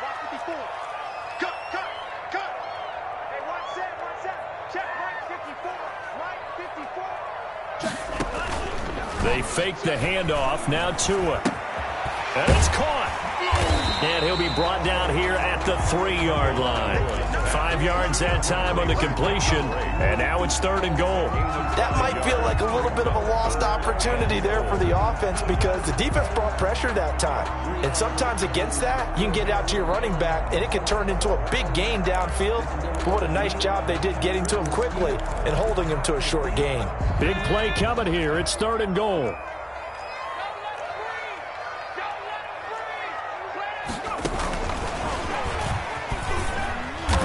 Watch 54. Cut. Hey, one set. Check right 54. They fake the handoff. Now Tua. And it's caught. And he'll be brought down here at the 3-yard line. 5 yards that time on the completion. And now it's 3rd and goal. That might feel like a little bit of a lost opportunity there for the offense because the defense brought pressure that time. And sometimes against that, you can get out to your running back, and it can turn into a big gain downfield. But what a nice job they did getting to him quickly and holding him to a short gain. Big play coming here. It's 3rd and goal.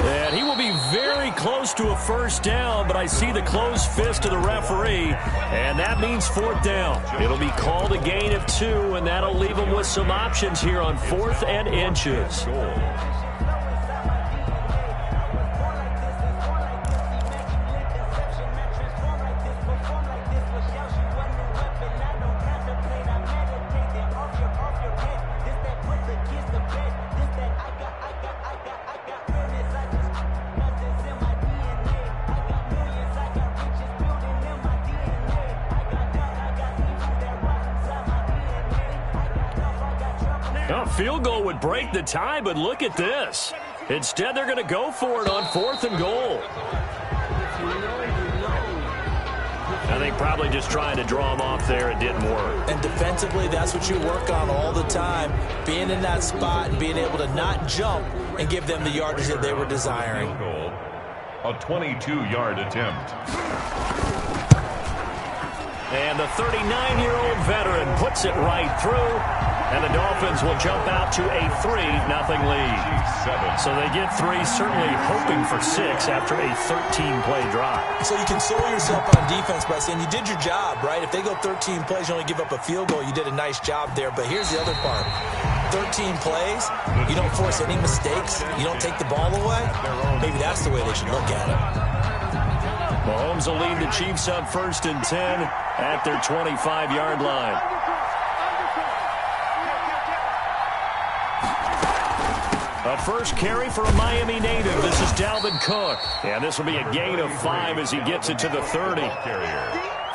And he will be very close to a first down, but I see the closed fist of the referee, and that means 4th down. It'll be called a gain of 2, and that'll leave him with some options here on 4th and inches. Field goal would break the tie, but look at this. Instead, they're going to go for it on 4th and goal. I think probably just trying to draw him off there. It didn't work. And defensively, that's what you work on all the time. Being in that spot and being able to not jump and give them the yardage that they were desiring. A 22-yard attempt. And the 39-year-old veteran puts it right through. And the Dolphins will jump out to a 3-0 lead. So they get 3, certainly hoping for 6 after a 13-play drive. So you console yourself on defense by saying you did your job, right? If they go 13 plays, you only give up a field goal, you did a nice job there. But here's the other part. 13 plays, you don't force any mistakes, you don't take the ball away. Maybe that's the way they should look at it. Mahomes will lead the Chiefs up 1st and 10 at their 25-yard line. A first carry for a Miami native. This is Dalvin Cook. And this will be a gain of 5 as he gets it to the 30.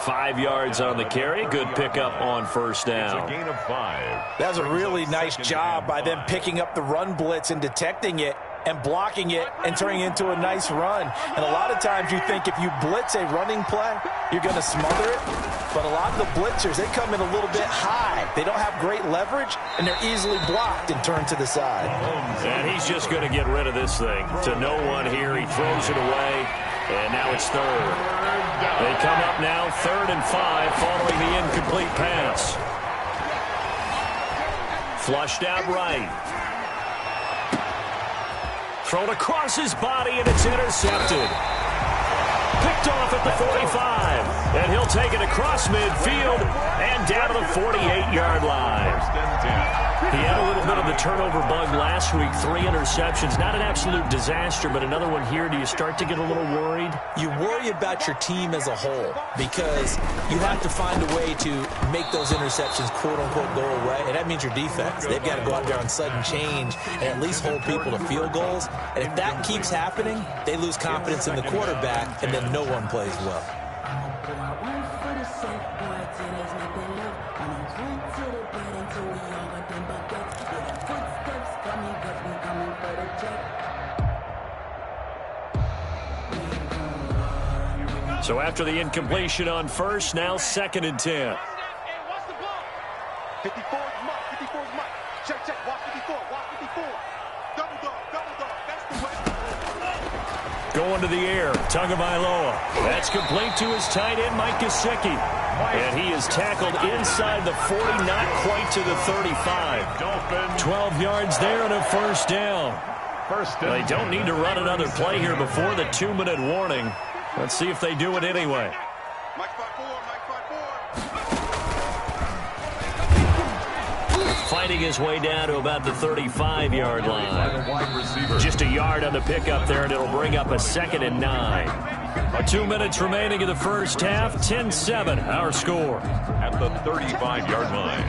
5 yards on the carry. Good pickup on 1st down. It's a gain of 5. That's a really nice job by them picking up the run blitz and detecting it and blocking it and turning it into a nice run. And a lot of times you think if you blitz a running play, you're going to smother it. But a lot of the blitzers, they come in a little bit high. They don't have great leverage, and they're easily blocked and turned to the side. And he's just going to get rid of this thing. To no one here. He throws it away, and now it's 3rd. They come up now 3rd and 5 following the incomplete pass. Flushed out right. Thrown across his body, and it's intercepted. Picked off at the 45. And he'll take it across midfield and down to the 48-yard line. He had a little bit of the turnover bug last week. 3 interceptions. Not an absolute disaster, but another one here. Do you start to get a little worried? You worry about your team as a whole because you have to find a way to make those interceptions, quote-unquote, go away. And that means your defense. They've got to go out there on sudden change and at least hold people to field goals. And if that keeps happening, they lose confidence in the quarterback, and then no one plays well. So after the incompletion on 1st, now 2nd and 10. 54 is Mike. 54 is Mike. Check. Watch 54. Watch 54. Double dog. That's the way. Going to the air. Tagovailoa. That's complete to his tight end, Mike Gesicki. And he is tackled inside the 40, not quite to the 35. 12 yards there and a 1st down. They don't need to run another play here before the 2-minute warning. Let's see if they do it anyway. Mike 5-4. Fighting his way down to about the 35-yard line. Just a yard on the pickup there, and it'll bring up a 2nd and 9. 2 minutes remaining in the first half. 10-7, our score. At the 35-yard line.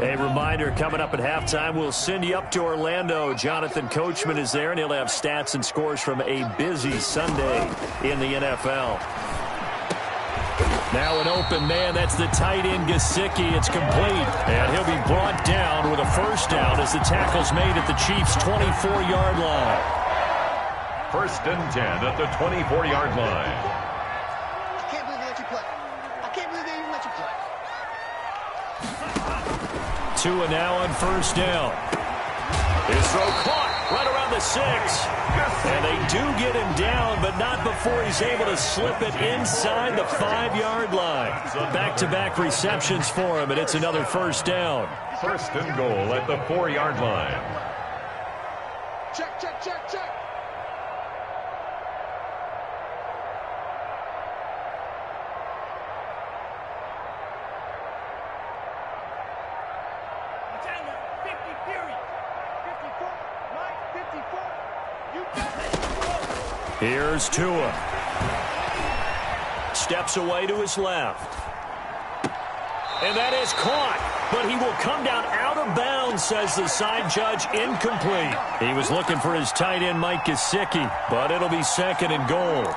A reminder, coming up at halftime, we'll send you up to Orlando. Jonathan Coachman is there, and he'll have stats and scores from a busy Sunday in the NFL. Now an open man. That's the tight end, Gesicki. It's complete, and he'll be brought down with a first down as the tackle's made at the Chiefs' 24-yard line. 1st and 10 at the 24-yard line. I can't believe they let you play. I can't believe they even let you play. Tua now on first down. His throw caught right around the 6. And they do get him down, but not before he's able to slip it inside the 5-yard line. Back-to-back receptions for him, and it's another first down. 1st and goal at the 4-yard line. Check, check, check, check. Here's Tua. Steps away to his left. And that is caught. But he will come down out of bounds, says the side judge. Incomplete. He was looking for his tight end, Mike Gesicki, but it'll be 2nd and goal.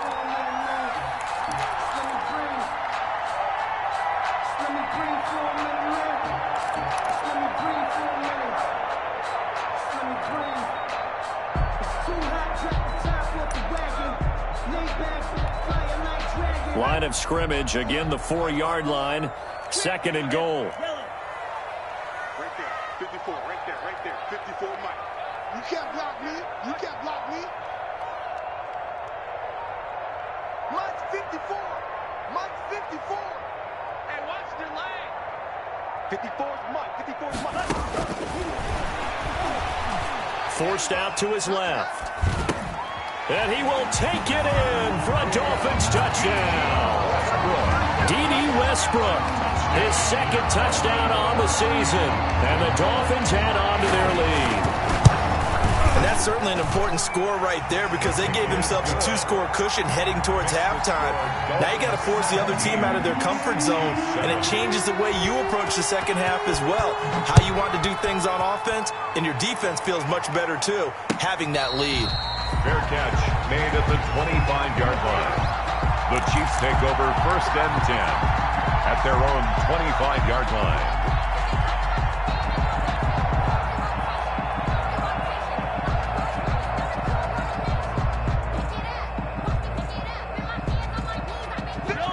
Line of scrimmage, again the 4-yard line, 2nd and goal. Right there, 54, right there, 54, Mike. You can't block me, you can't block me. Mike's 54, Mike's 54. Hey, watch the line. 54's Mike, 54's Mike. Forced out to his left. And he will take it in for a Dolphins touchdown. D.D. Westbrook, his 2nd touchdown on the season. And the Dolphins add on to their lead. And that's certainly an important score right there because they gave themselves a 2-score cushion heading towards halftime. Now you got to force the other team out of their comfort zone, and it changes the way you approach the second half as well. How you want to do things on offense, and your defense feels much better too, having that lead. Fair catch made at the 25-yard line. The Chiefs take over 1st and 10 at their own 25-yard line.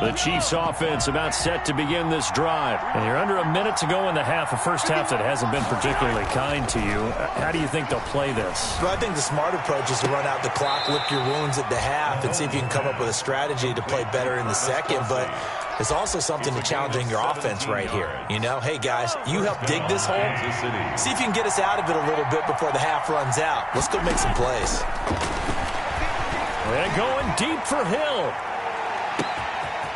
The Chiefs offense about set to begin this drive. And you're under a minute to go in the half, a first half that hasn't been particularly kind to you. How do you think they'll play this? Well, I think the smart approach is to run out the clock, lick your wounds at the half, and see if you can come up with a strategy to play better in the second. But there's also something to challenging your offense right here. You know, hey, guys, you help dig this hole. See if you can get us out of it a little bit before the half runs out. Let's go make some plays. And going deep for Hill.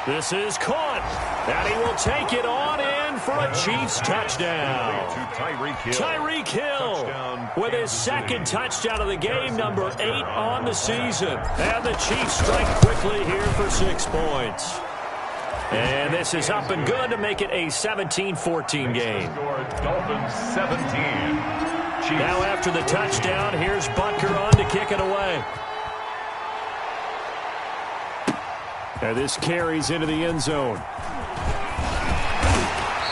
This is caught, and he will take it on in for a Chiefs touchdown. Tyreek Hill with his 2nd touchdown of the game, number 8 on the season. And the Chiefs strike quickly here for 6 points. And this is up and good to make it a 17-14 game. Dolphins 17. Now after the touchdown, here's Butker on to kick it away. And this carries into the end zone.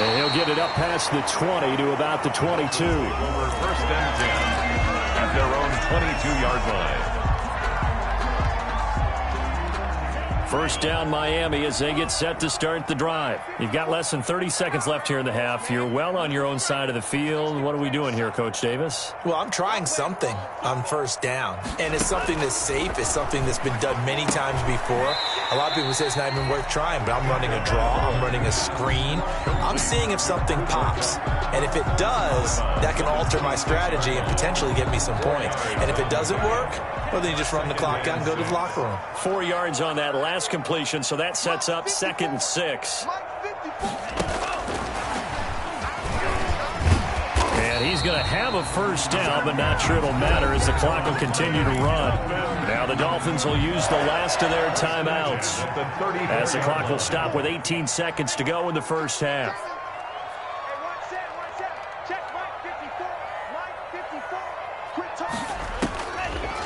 And he'll get it up past the 20 to about the 22. Over 1st and 10 at their own 22-yard line. First down Miami as they get set to start the drive. You've got less than 30 seconds left here in the half. You're well on your own side of the field. What are we doing here, Coach Davis? Well, I'm trying something on first down, and it's something that's safe. It's something that's been done many times before. A lot of people say it's not even worth trying, but I'm running a draw. I'm running a screen. I'm seeing if something pops, and if it does, that can alter my strategy and potentially get me some points. And if it doesn't work, well, then you just run the clock out and go to the locker room. 4 yards on that last completion, so that sets up 2nd and 6. And he's going to have a first down, but not sure it'll matter as the clock will continue to run. Now the Dolphins will use the last of their timeouts as the clock will stop with 18 seconds to go in the first half.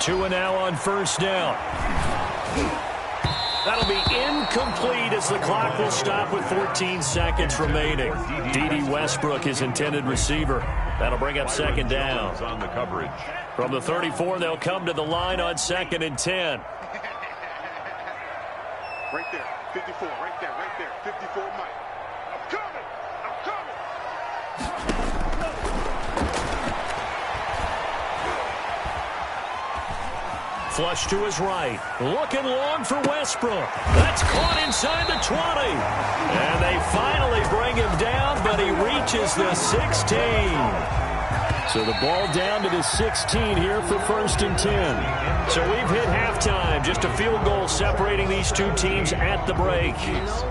Tua now on first down. That'll be incomplete as the clock will stop with 14 seconds remaining. D.D. Westbrook, his intended receiver. That'll bring up second down. On the coverage. From the 34, they'll come to the line on 2nd and 10. Right there, 54, right there, 54 Mike. I'm coming! Flush to his right. Looking long for Westbrook. That's caught inside the 20. And they finally bring him down, but he reaches the 16. So the ball down to the 16 here for 1st and 10. So we've hit halftime. Just a field goal separating these two teams at the break.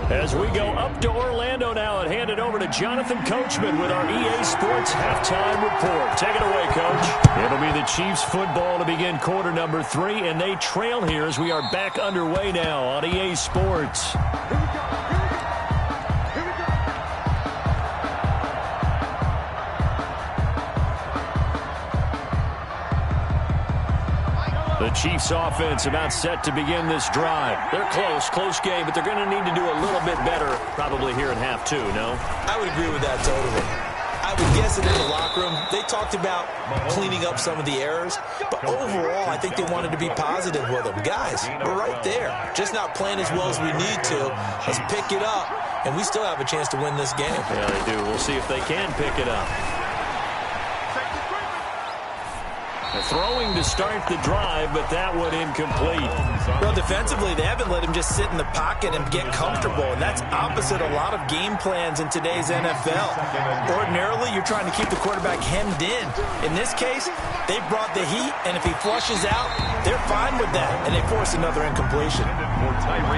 As we go up to Orlando now and hand it over to Jonathan Coachman with our EA Sports halftime report. Take it away, Coach. It'll be the Chiefs football to begin quarter number 3, and they trail here as we are back underway now on EA Sports. The Chiefs offense about set to begin this drive. They're close game, but they're going to need to do a little bit better probably here in half 2, no? I would agree with that totally. I would guess it in the locker room. They talked about cleaning up some of the errors, but overall, I think they wanted to be positive with them. Guys, we're right there. Just not playing as well as we need to. Let's pick it up, and we still have a chance to win this game. Yeah, they do. We'll see if they can pick it up. Throwing to start the drive, but that one incomplete. Well, defensively, they haven't let him just sit in the pocket and get comfortable, and that's opposite a lot of game plans in today's NFL. Ordinarily, you're trying to keep the quarterback hemmed in. In this case, they brought the heat, and if he flushes out, they're fine with that, and they force another incompletion.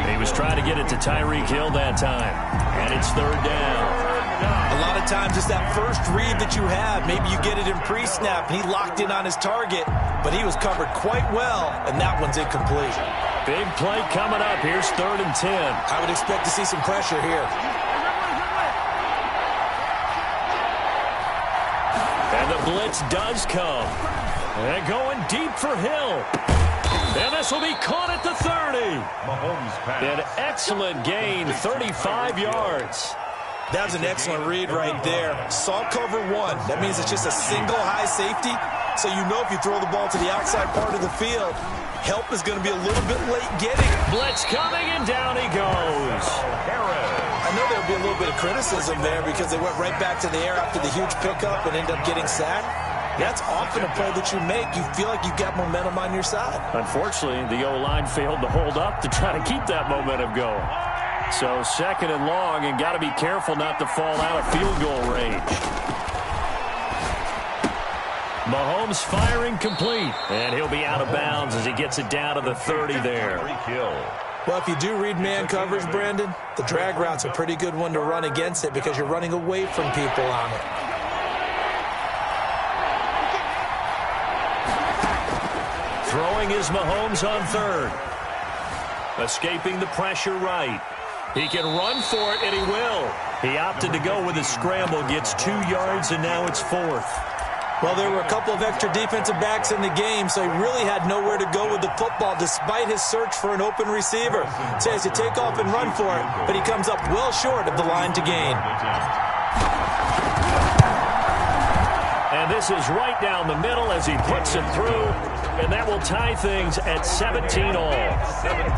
He was trying to get it to Tyreek Hill that time, and it's 3rd down. A lot of times it's that first read that you have. Maybe you get it in pre-snap, and he locked in on his target, but he was covered quite well, and that one's incomplete. Big play coming up. Here's 3rd and 10. I would expect to see some pressure here. And the blitz does come. And going deep for Hill. And this will be caught at the 30. An excellent gain, 35 yards. That was an excellent read right there. Saw cover 1. That means it's just a single high safety. So you know if you throw the ball to the outside part of the field, help is going to be a little bit late getting. Blitz coming, and down he goes. I know there'll be a little bit of criticism there because they went right back to the air after the huge pickup and ended up getting sacked. That's often a play that you make. You feel like you've got momentum on your side. Unfortunately, the O-line failed to hold up to try to keep that momentum going. So 2nd and long, and got to be careful not to fall out of field goal range. Mahomes firing complete, and he'll be out of bounds as he gets it down to the 30 there. Well, if you do read man coverage, Brandon, the drag route's a pretty good one to run against it because you're running away from people on it. Throwing is Mahomes on 3rd. Escaping the pressure right. He can run for it, and he will. He opted to go with a scramble, gets 2 yards, and now it's 4th. Well, there were a couple of extra defensive backs in the game, so he really had nowhere to go with the football despite his search for an open receiver. So he has to take off and run for it, but he comes up well short of the line to gain. And this is right down the middle as he puts it through. And that will tie things at 17 all.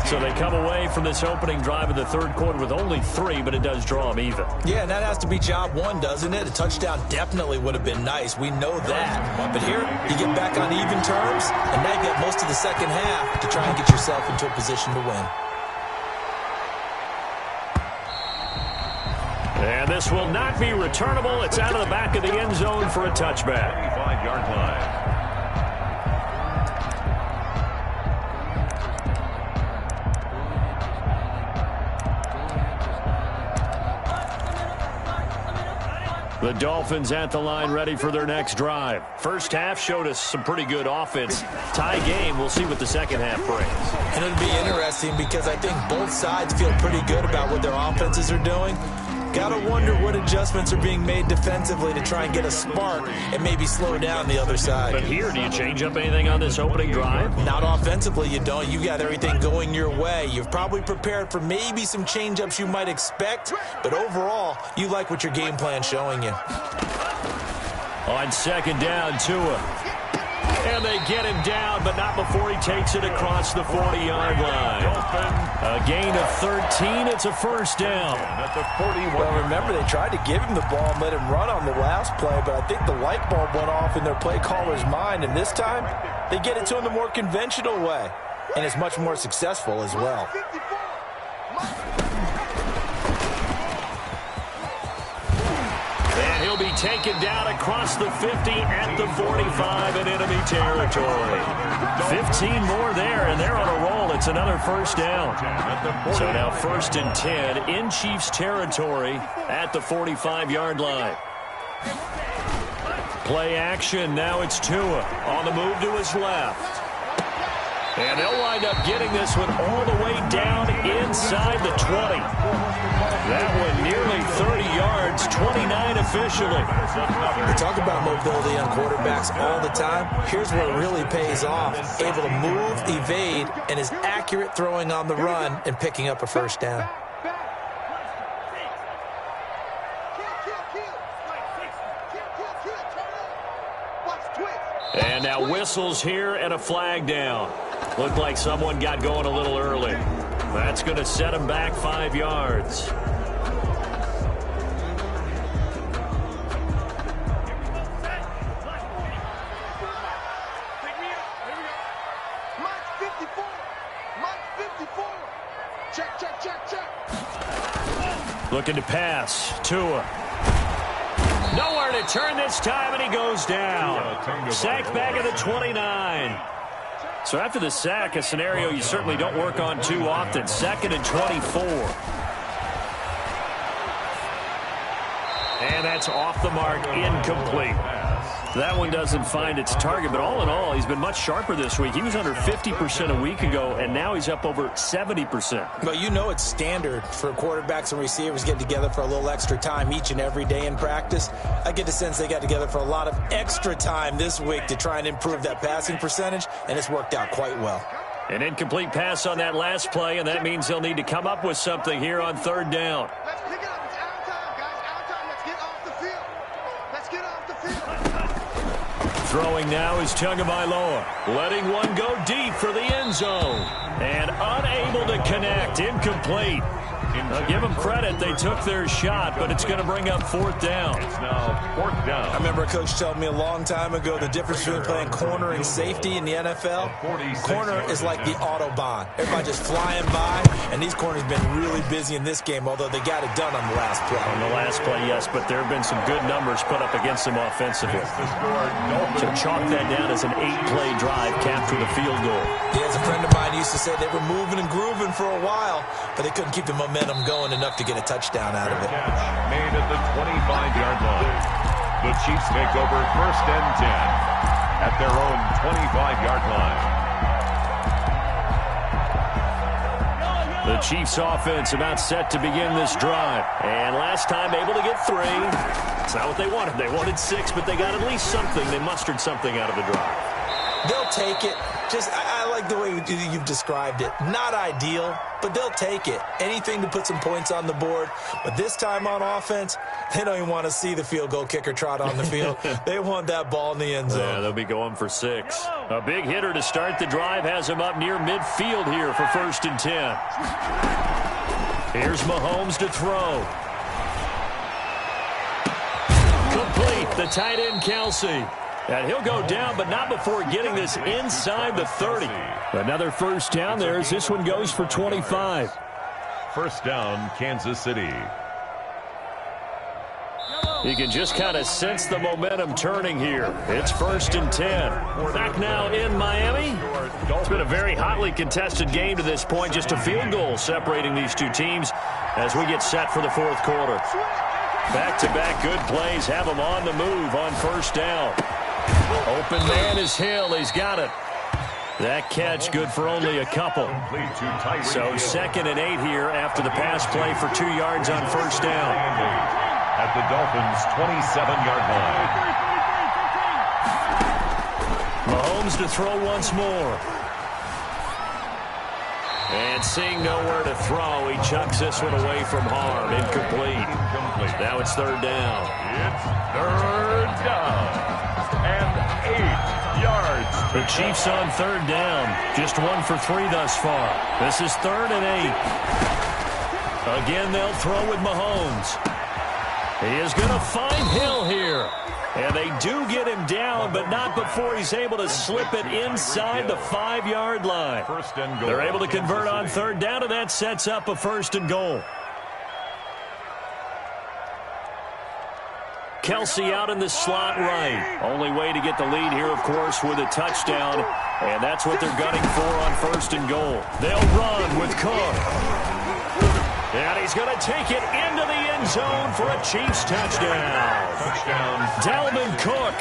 So they come away from this opening drive in the 3rd quarter with only 3, but it does draw them even. Yeah, and that has to be job 1, doesn't it? A touchdown definitely would have been nice. We know that. But here, you get back on even terms, and now you got most of the second half to try and get yourself into a position to win. And this will not be returnable. It's out of the back of the end zone for a touchback. 25-yard line. The Dolphins at the line ready for their next drive. First half showed us some pretty good offense. Tie game, we'll see what the second half brings. And it'll be interesting because I think both sides feel pretty good about what their offenses are doing. Gotta wonder what adjustments are being made defensively to try and get a spark and maybe slow down the other side. But here, do you change up anything on this opening drive? Not offensively, you don't. You got everything going your way. You've probably prepared for maybe some change-ups you might expect, but overall, you like what your game plan's showing you. On second down, Tua. And they get him down, but not before he takes it across the 40-yard line. A gain of 13. It's a first down. Well, remember, they tried to give him the ball and let him run on the last play, but I think the light bulb went off in their play caller's mind, and this time, they get it to him the more conventional way, and it's much more successful as well. And he'll be taken down across the 50 at the 45 in enemy territory. 15 more there, and they're on a roll. It's another first down. So now 1st and 10 in Chiefs territory at the 45-yard line. Play action. Now it's Tua on the move to his left. And they'll wind up getting this one all the way down inside the 20. That one nearly 30 yards, 29 officially. We talk about mobility on quarterbacks all the time. Here's where it really pays off. Able to move, evade, and is accurate throwing on the run and picking up a first down. And now whistles here and a flag down. Looked like someone got going a little early. That's going to set him back 5 yards. Looking to pass. Tua. Nowhere to turn this time, and he goes down. Sacked back at the 29. So after the sack, a scenario you certainly don't work on too often. 2nd and 24. And that's off the mark, incomplete. That one doesn't find its target, but all in all, he's been much sharper this week. He was under 50% a week ago, and now he's up over 70%. But you know it's standard for quarterbacks and receivers getting together for a little extra time each and every day in practice. I get the sense they got together for a lot of extra time this week to try and improve that passing percentage, and it's worked out quite well. An incomplete pass on that last play, and that means they'll need to come up with something here on 3rd down. Let's pick it up. It's our time, guys. Our time. Let's get off the field. Let's get off the field. Throwing now is Tagovailoa, letting one go deep for the end zone. And unable to connect, incomplete. Now give them credit, they took their shot, but it's going to bring up 4th down. It's now 4th down. I remember a coach telling me a long time ago the difference between playing corner and safety in the NFL. Corner is like the Autobahn. Everybody just flying by, and these corners have been really busy in this game, although they got it done on the last play. On the last play, yes, but there have been some good numbers put up against them offensively. So chalk that down as an 8-play drive, capture the field goal. Yeah, as a friend of mine used to say, they were moving and grooving for a while, but they couldn't keep the momentum going enough to get a touchdown out of it. Made at the 25-yard line. The Chiefs take over 1st and 10 at their own 25-yard line. The Chiefs offense about set to begin this drive. And last time able to get 3. It's not what they wanted. They wanted 6, but they got at least something. They mustered something out of the drive. They'll take it. I like the way you've described it. Not ideal, but they'll take it. Anything to put some points on the board. But this time on offense, they don't even want to see the field goal kicker trot on the field. They want that ball in the end zone. Yeah, they'll be going for 6. A big hitter to start the drive has him up near midfield here for 1st and 10. Here's Mahomes to throw. Complete. The tight end, Kelsey. And he'll go down, but not before getting this inside the 30. Another first down there as this one goes for 25. 1st down, Kansas City. You can just kind of sense the momentum turning here. It's 1st and 10. Back now in Miami. It's been a very hotly contested game to this point. Just a field goal separating these two teams as we get set for the 4th quarter. Back-to-back good plays have them on the move on 1st down. Open man is Hill. He's got it. That catch good for only a couple. So 2nd and 8 here after the pass play for 2 yards on first down. At the Dolphins' 27-yard line. Mahomes to throw once more. And seeing nowhere to throw, he chucks this one away from harm. Incomplete. Now it's 3rd down. It's 3rd down. And 8 yards. The Chiefs on 3rd down. Just 1 for 3 thus far. This is 3rd and 8. Again, they'll throw with Mahomes. He is going to find Hill here. And they do get him down, but not before he's able to slip it inside the 5-yard line. They're able to convert on 3rd down, and that sets up a 1st and goal. Kelsey out in the slot right. Only way to get the lead here, of course, with a touchdown. And that's what they're gunning for on 1st and goal. They'll run with Cook. And he's going to take it into the end zone for a Chiefs touchdown. Dalvin Cook,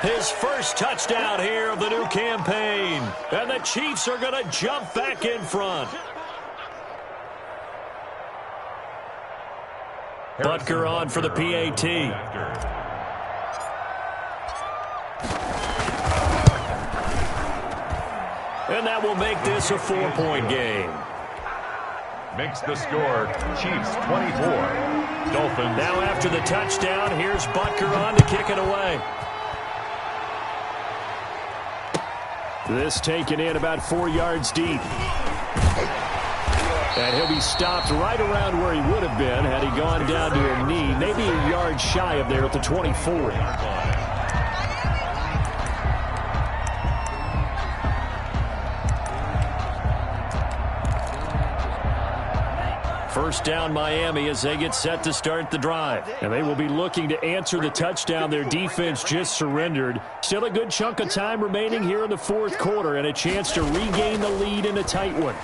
his first touchdown here of the new campaign. And the Chiefs are going to jump back in front. Butker on for the PAT. And that will make this a 4-point game. Makes the score Chiefs 24. Dolphins. Now after the touchdown, here's Butker on to kick it away. This taken in about 4 yards deep. And he'll be stopped right around where he would have been had he gone down to a knee, maybe a yard shy of there at the 24. First down Miami as they get set to start the drive. And they will be looking to answer the touchdown their defense just surrendered. Still a good chunk of time remaining here in the 4th quarter and a chance to regain the lead in a tight one.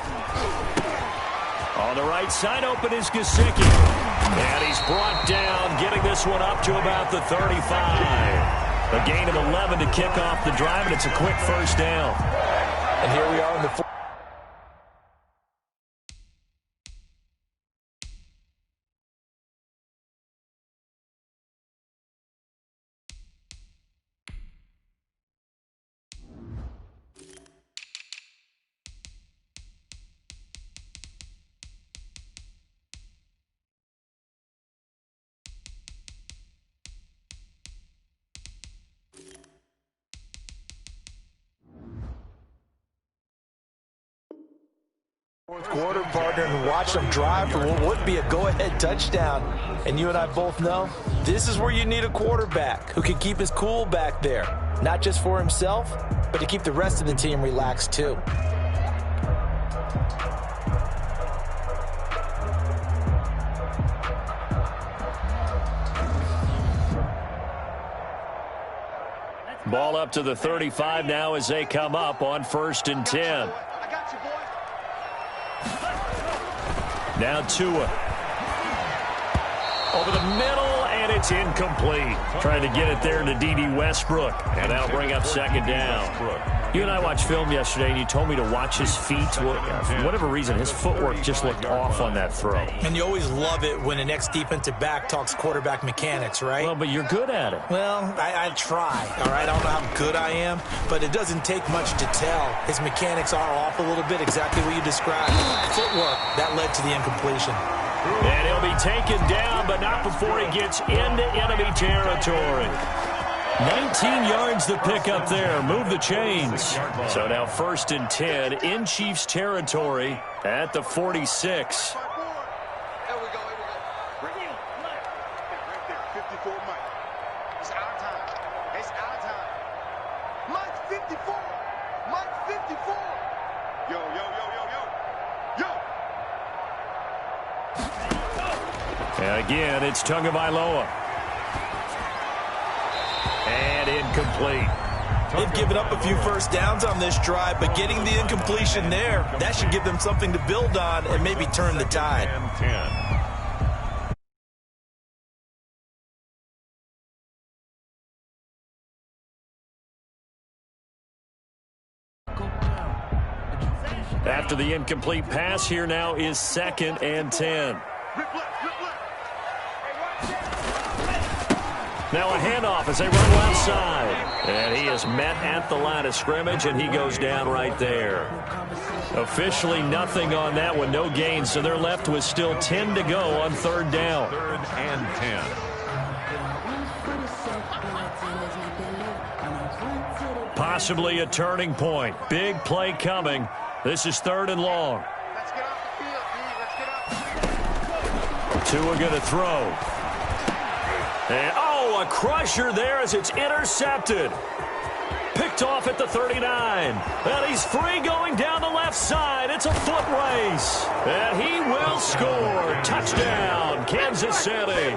On the right side open is Gesicki. And he's brought down, getting this one up to about the 35. A gain of 11 to kick off the drive, and it's a quick first down. And here we are in the 4th. Quarter partner and watch them drive for what would be a go-ahead touchdown. And you and I both know this is where you need a quarterback who can keep his cool back there, not just for himself, but to keep the rest of the team relaxed too. Ball up to the 35 now as they come up on 1st and 10. Now Tua. Over the middle, and it's incomplete. Trying to get it there to D.D. Westbrook, and that'll bring up 2nd down. You and I watched film yesterday, and you told me to watch his feet. For whatever reason, his footwork just looked off on that throw. And you always love it when an ex-defensive back talks quarterback mechanics, right? Well, but you're good at it. Well, I try, all right? I don't know how good I am, but it doesn't take much to tell. His mechanics are off a little bit, exactly what you described. Footwork, that led to the incompletion. And he'll be taken down, but not before he gets into enemy territory. 19 yards to pick up there. Move the chains. So now 1st and 10 in Chiefs territory at the 46. Here we go. Right there, 54 Mike. It's our time. It's our time. Mike 54. Mike 54. Yo. And again, it's Tagovailoa. And incomplete. They've given up a few first downs on this drive, but getting the incompletion there, that should give them something to build on and maybe turn the tide. 10. After the incomplete pass, here now is 2nd and 10. Now a handoff as they run left side. And he is met at the line of scrimmage, and he goes down right there. Officially nothing on that one, no gain, so they're left with still 10 to go on 3rd down. 3rd and 10. Possibly a turning point. Big play coming. This is 3rd and long. Let's get off the field, D. Let's get off. Tua going to throw. And, oh, a crusher there as it's intercepted. Picked off at the 39. And he's free going down the left side. It's a foot race. And he will score. Touchdown, Kansas City.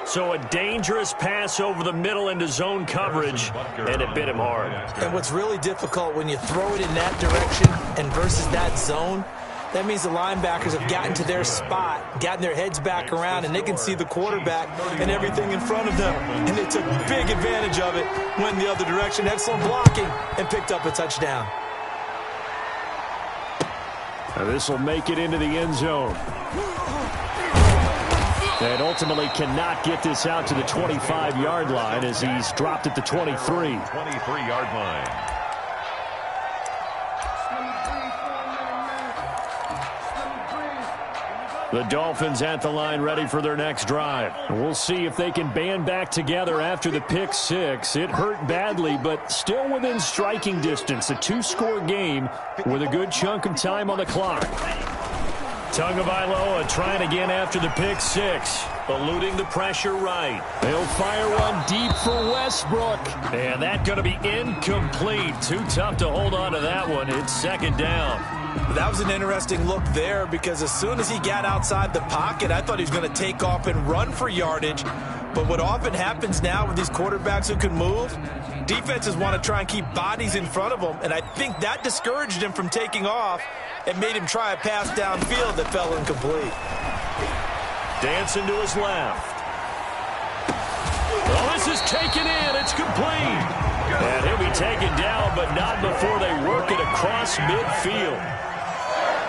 So a dangerous pass over the middle into zone coverage, and it bit him hard. And what's really difficult when you throw it in that direction and versus that zone, that means the linebackers have gotten to their spot, gotten their heads back around, and they can see the quarterback and everything in front of them. And they took big advantage of it, went the other direction, excellent blocking, and picked up a touchdown. Now this will make it into the end zone. And ultimately cannot get this out to the 25-yard line as he's dropped at the 23. 23-yard line. The Dolphins at the line ready for their next drive. We'll see if they can band back together after the pick six. It hurt badly, but still within striking distance. A 2-score game with a good chunk of time on the clock. Tagovailoa trying again after the pick six. Eluding the pressure right. They'll fire one deep for Westbrook. And that's going to be incomplete. Too tough to hold on to that one. It's 2nd down. That was an interesting look there because as soon as he got outside the pocket, I thought he was going to take off and run for yardage. But what often happens now with these quarterbacks who can move, defenses want to try and keep bodies in front of them. And I think that discouraged him from taking off and made him try a pass downfield that fell incomplete. Dancing to his left. Well, this is taken in. It's complete. And he'll be taken down, but not before they work it across midfield.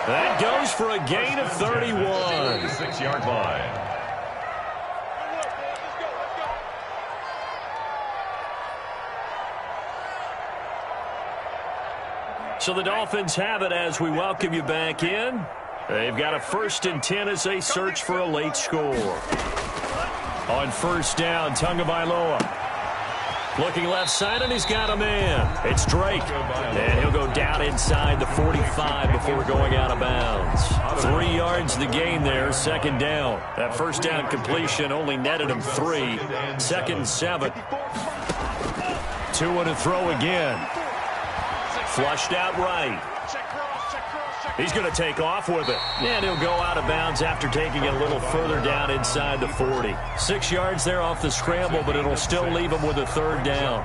That goes for a gain of 31. 6-yard line. So the Dolphins have it as we welcome you back in. They've got a 1st and 10 as they search for a late score. On 1st down, Tagovailoa. Looking left side, and he's got a man. It's Drake. And he'll go down inside the 45 before going out of bounds. 3 yards the gain there, 2nd down. That 1st down completion only netted him 3. 2nd and 7. Tua to throw again. Flushed out right. He's going to take off with it. And he'll go out of bounds after taking it a little further down inside the 40. 6 yards there off the scramble, but it'll still leave him with a 3rd down.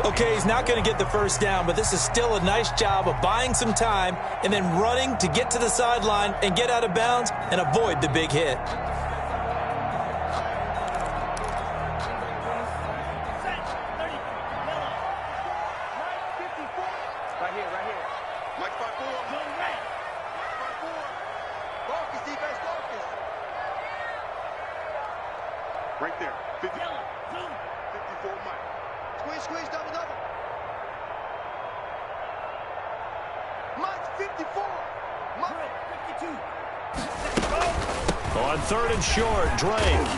Okay, he's not going to get the 1st down, but this is still a nice job of buying some time and then running to get to the sideline and get out of bounds and avoid the big hit. Right there. 54 Mike. Squeeze, double. Mike, 54. Mike, 52. On 3rd and short, Drake.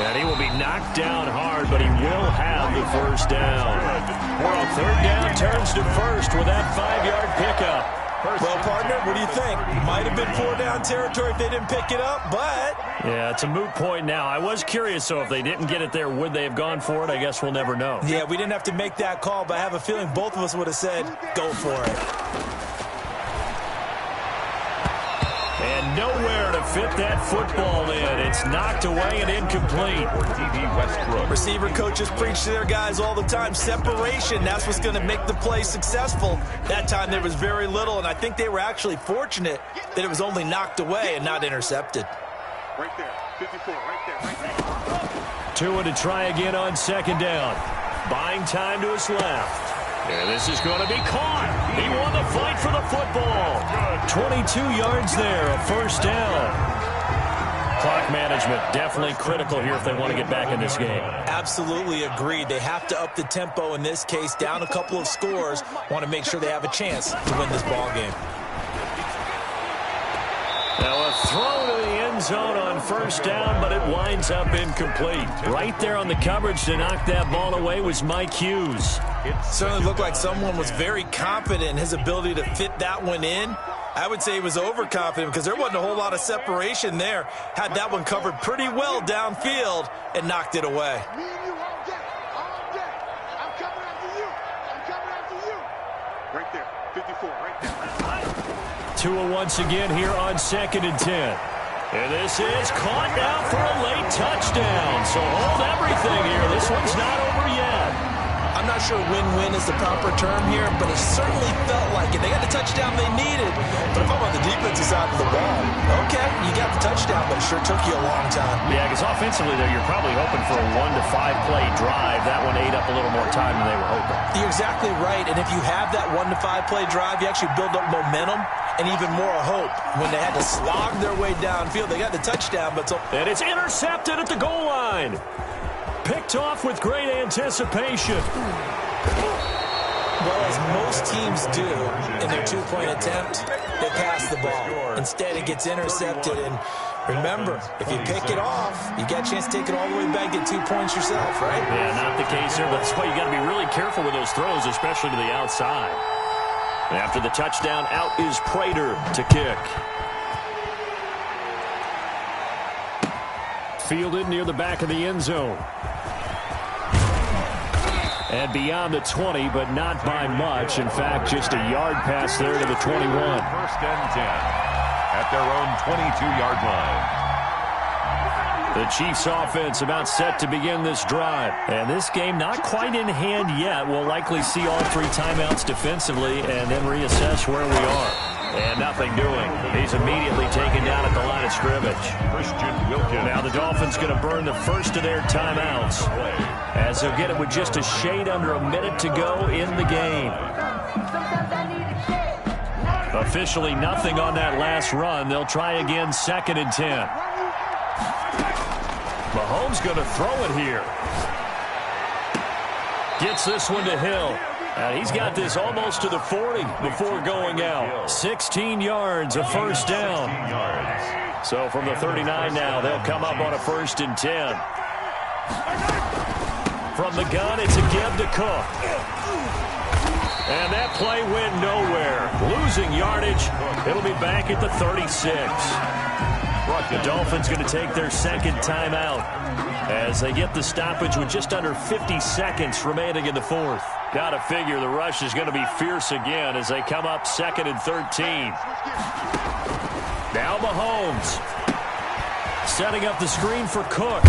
And he will be knocked down hard, but he will have the 1st down. Well, 3rd down turns to 1st with that 5-yard pickup. Well, partner, what do you think? Might have been 4-down territory if they didn't pick it up, but... Yeah, it's a moot point now. I was curious, so if they didn't get it there, would they have gone for it? I guess we'll never know. Yeah, we didn't have to make that call, but I have a feeling both of us would have said, go for it. And nowhere to fit that football in. It's knocked away and incomplete. Receiver coaches preach to their guys all the time. Separation, that's what's going to make the play successful. That time there was very little, and I think they were actually fortunate that it was only knocked away and not intercepted. Right there, 54, right there. Tua to try again on 2nd down. Buying time to his left. And this is going to be caught. He won the fight for the football. 22 yards there, a first down. Clock management definitely critical here if they want to get back in this game. Absolutely agreed. They have to up the tempo in this case, down a couple of scores. Want to make sure they have a chance to win this ball game. Now a throw to the end zone on first down, but it winds up incomplete. Right there on the coverage to knock that ball away was Mike Hughes. It certainly looked like someone was very confident in his ability to fit that one in. I would say he was overconfident because there wasn't a whole lot of separation there. Had that one covered pretty well downfield and knocked it away. Me and you all day. All day. I'm coming after you. I'm coming after you. Right there. 54. Right there. Tua once again here on 2nd and 10. And this is caught now for a late touchdown. So hold everything here. This one's not over yet. I'm not sure win-win is the proper term here, but it certainly felt like it. They got the touchdown they needed. But if I'm on the defensive side of the ball, okay, you got the touchdown, but it sure took you a long time. Yeah, because offensively, though, you're probably hoping for a 1 to 5 play drive. That one ate up a little more time than they were hoping. You're exactly right, and if you have that 1 to 5 play drive, you actually build up momentum and even more hope. When they had to slog their way downfield, they got the touchdown, but and it's intercepted at the goal line. Picked off with great anticipation. Well, as most teams do in their two-point attempt, they pass the ball. Instead, it gets intercepted. And remember, if you pick it off, you got a chance to take it all the way back, get 2 points yourself, right? Yeah, not the case here, but that's why you got to be really careful with those throws, especially to the outside. After the touchdown, out is Prater to kick. Fielded near the back of the end zone. And beyond the 20, but not by much. In fact, just a yard pass there to the 21. 1st and 10 at their own 22-yard line. The Chiefs offense about set to begin this drive. And this game not quite in hand yet. We'll likely see all 3 timeouts defensively and then reassess where we are. And nothing doing. He's immediately taken down at the line of scrimmage. Now the Dolphins going to burn the first of their timeouts, as they'll get it with just a shade under a minute to go in the game. Officially nothing on that last run. They'll try again 2nd and 10. Mahomes going to throw it here. Gets this one to Hill. And he's got this almost to the 40 before going out. 16 yards, a first down. So from the 39 now, they'll come up on a 1st and 10. From the gun, it's a give to Cook. And that play went nowhere. Losing yardage. It'll be back at the 36. The Dolphins going to take their 2nd timeout as they get the stoppage with just under 50 seconds remaining in the 4th. Got to figure the rush is going to be fierce again as they come up 2nd and 13. Now Mahomes setting up the screen for Cook.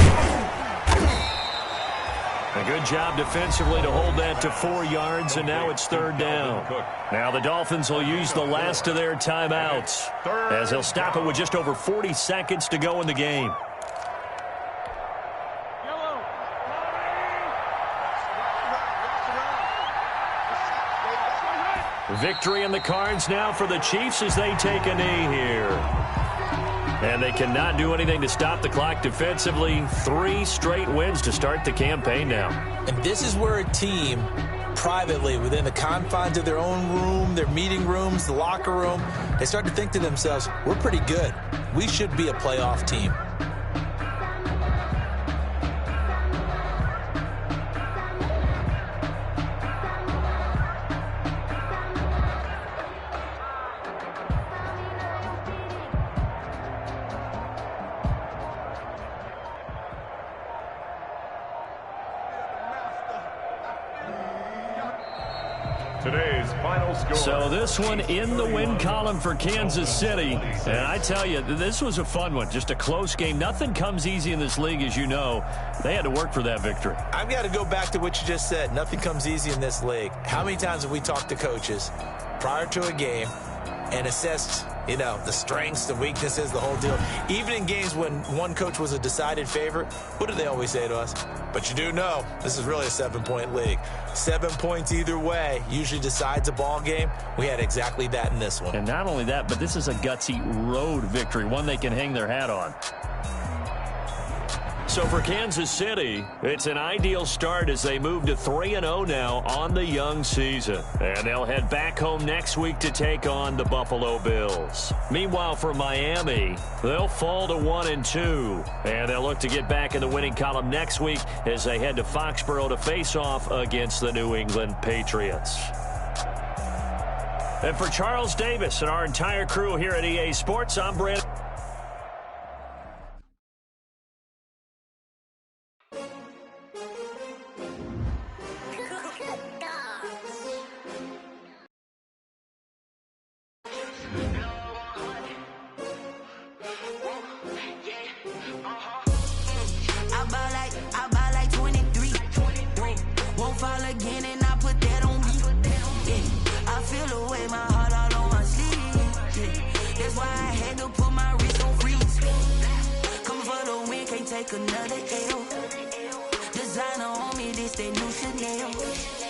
A good job defensively to hold that to 4 yards, and now it's 3rd down. Now the Dolphins will use the last of their timeouts as they'll stop it with just over 40 seconds to go in the game. Victory in the cards now for the Chiefs as they take a knee here. And they cannot do anything to stop the clock defensively. 3 straight wins to start the campaign now. And this is where a team, privately, within the confines of their own room, their meeting rooms, the locker room, they start to think to themselves, we're pretty good. We should be a playoff team. Today's final score. So this one in the win column for Kansas City. And I tell you, this was a fun one. Just a close game. Nothing comes easy in this league, as you know. They had to work for that victory. I've got to go back to what you just said. Nothing comes easy in this league. How many times have we talked to coaches prior to a game and assessed You know, the strengths, the weaknesses, the whole deal. Even in games when one coach was a decided favorite, what do they always say to us? But you do know, this is really a 7-point league. 7 points either way usually decides a ball game. We had exactly that in this one. And not only that, but this is a gutsy road victory, one they can hang their hat on. So for Kansas City, it's an ideal start as they move to 3-0 now on the young season. And they'll head back home next week to take on the Buffalo Bills. Meanwhile, for Miami, they'll fall to 1-2. And they'll look to get back in the winning column next week as they head to Foxborough to face off against the New England Patriots. And for Charles Davis and our entire crew here at EA Sports, I'm Brandon. I buy like 23. Won't fall again and I put that on me. Yeah. I feel the way, my heart all on my sleeve. Yeah. That's why I had to put my wrist on freeze. Coming for the win, can't take another L. Designer on me, this that new Chanel.